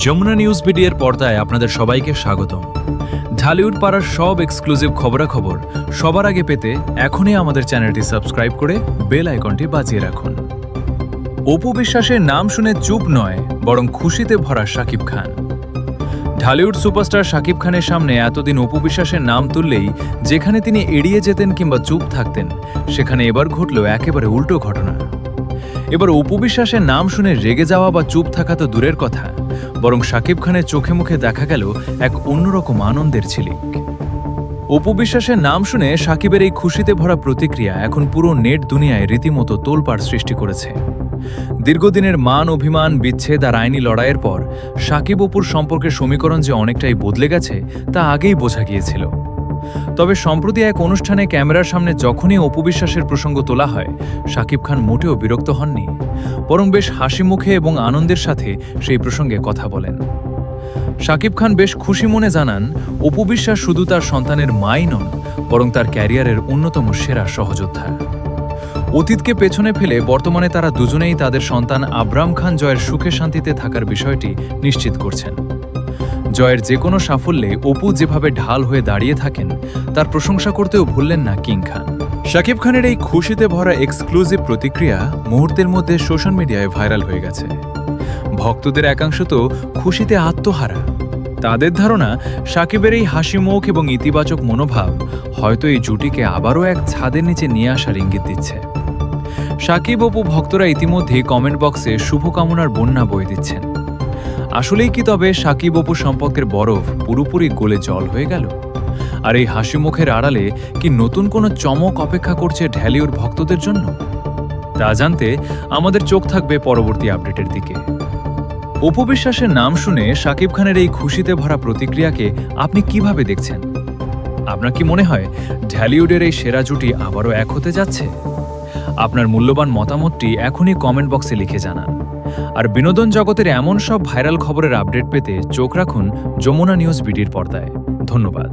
Jamuna news বিডির পর্দায় আপনাদের সবাইকে স্বাগতম। ঢালিউড পাড়ার সব এক্সক্লুসিভ খবরাখবর সবার আগে পেতে এখনই আমাদের চ্যানেলটি সাবস্ক্রাইব করে বেল আইকনটি বাজিয়ে রাখুন। অপু বিশ্বাসের নাম শুনে চুপ নয়, বরং খুশিতে ভরা শাকিব খান। ঢালিউড সুপারস্টার শাকিব খানের সামনে এতদিন অপু বিশ্বাসের নাম তুললেই যেখানে তিনি এড়িয়ে যেতেন কিংবা চুপ থাকতেন, সেখানে এবার ঘটল একেবারে উল্টো ঘটনা। এবার অপু বিশ্বাসের নাম শুনে রেগে যাওয়া বা চুপ থাকা তো দূরের কথা, বরং শাকিব খানের চোখে মুখে দেখা গেল এক অন্যরকম আনন্দের ঝিলিক। অপু বিশ্বাসের নাম শুনে শাকিবের এই খুশিতে ভরা প্রতিক্রিয়া এখন পুরো নেট দুনিয়ায় রীতিমতো তোলপাড় সৃষ্টি করেছে। দীর্ঘদিনের মান অভিমান, বিচ্ছেদ আর আইনি লড়াইয়ের পর শাকিব অপুর সম্পর্কের সমীকরণ যে অনেকটাই বদলে গেছে তা আগেই বোঝা গিয়েছিল। তবে সম্প্রতি এক অনুষ্ঠানে ক্যামেরার সামনে যখনই অপু বিশ্বাসের প্রসঙ্গ তোলা হয়, শাকিব খান মোটেও বিরক্ত হননি, বরং বেশ হাসি মুখে এবং আনন্দের সাথে সেই প্রসঙ্গে কথা বলেন। শাকিব খান বেশ খুশি মনে জানান, অপু বিশ্বাস শুধু তার সন্তানের মাই নন, বরং তার ক্যারিয়ারের অন্যতম সেরা সহযোদ্ধা। অতীতকে পেছনে ফেলে বর্তমানে তারা দুজনেই তাদের সন্তান আবরাম খান জয়ের সুখে শান্তিতে থাকার বিষয়টি নিশ্চিত করছেন। জয়ের যে কোনো সাফল্যে অপু যেভাবে ঢাল হয়ে দাঁড়িয়ে থাকেন, তার প্রশংসা করতেও ভুললেন না কিং খান। শাকিব খানের এই খুশিতে ভরা এক্সক্লুসিভ প্রতিক্রিয়া মুহূর্তের মধ্যে সোশ্যাল মিডিয়ায় ভাইরাল হয়ে গেছে। ভক্তদের একাংশ তো খুশিতে আত্মহারা। তাদের ধারণা, শাকিবের এই হাসি মুখ এবং ইতিবাচক মনোভাব হয়তো এই জুটিকে আবারও এক ছাদের নিচে নিয়ে আসার ইঙ্গিত দিচ্ছে। শাকিব অপু ভক্তরা ইতিমধ্যেই কমেন্ট বক্সে শুভকামনার বন্যা বয়ে দিচ্ছেন। আসলেই কি তবে শাকিব অপু সম্পর্কের বরফ পুরোপুরি গলে জল হয়ে গেল? আর এই হাসি মুখের আড়ালে কি নতুন কোনো চমক অপেক্ষা করছে ঢালিউড ভক্তদের জন্য? তা জানতে আমাদের চোখ থাকবে পরবর্তী আপডেটের দিকে। অপু বিশ্বাসের নাম শুনে শাকিব খানের এই খুশিতে ভরা প্রতিক্রিয়াকে আপনি কিভাবে দেখছেন? আপনার কি মনে হয় ঢালিউডের এই সেরা জুটি আবারও এক হতে যাচ্ছে? আপনার মূল্যবান মতামতটি এখনই কমেন্ট বক্সে লিখে জানান। আর বিনোদন জগতের এমন সব ভাইরাল খবরের আপডেট পেতে চোখ রাখুন যমুনা নিউজ বিডির পর্দায়। ধন্যবাদ।